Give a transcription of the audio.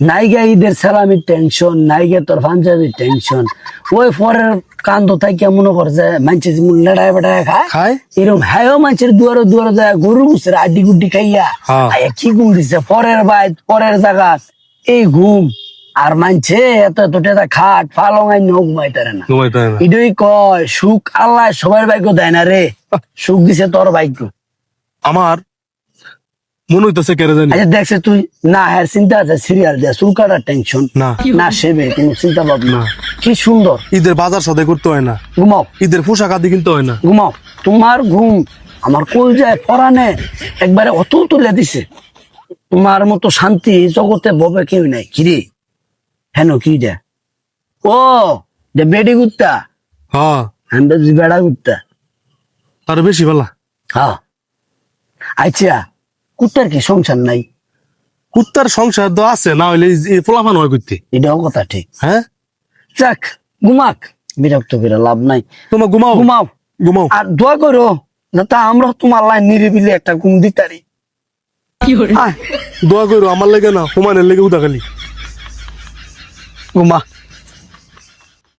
নাইগা ঈদের সালামির টেনশন, নাইগা তোর পাঞ্জাবির টেনশন, ওই পরের কান্দ থাকে মনে করছে মানুষের যেমন লেড়ায় বেড়ায় খায় এরকম হ্যাঁ মানুষের দুয়ারে দুয়ারে যায় গরু মুসের আড্ডি গুড্ডি খাইয়া কি ঘুম দিছে পরের বাইত পরের জায়গা এই ঘুম আর মানছে এত এত টেটা খাট পালং আই ঘুমাইতারে না। এটাই কয় সুখ আল্লাহ সবার ভাগ্য দেয় না রে, সুখ দিছে তোর ভাগ্য। আমার মনে হইতেছে কেন জানি। আচ্ছা দেখছে তুই না হ্যাঁ চিন্তা আছে সিরিয়াল দেয়া চুল কাটার টেনশন না সেবে কোনো চিন্তা ভাবনা কি সুন্দর। ঈদের বাজার সদাই করতে হয় না, ঘুমাও। ঈদের পোশাক আদি কিনতে হয় না, ঘুমাও। তোমার ঘুম আমার কল যায় পরানে একবারে অত তুলে দিছে। তোমার মতো শান্তি জগতে ববে কেউ নাই। কিরে হেন কি দে ও দে বেডি গুত্তা হ্যাঁ আমি বেড়া গুত্তা আরো বেশি ভালো। হ্যাঁ আচ্ছা কুত্তার কি সংসার নাই? কুত্তার সংসার তো আছে, না হইলে পোলাফান হয় করতে। এটাও কথা ঠিক। হ্যাঁ যাক ঘুমাক, বিরক্ত করে লাভ নাই। তোমার ঘুমাও ঘুমাও ঘুমাও। আর দোয়া করো যাতে আমরা তোমার লাই নিরিবিলি একটা ঘুম দিতারি। দোয়া করো আমার লেগে না, হুমানের লেগে উদা খালি ঘুমা।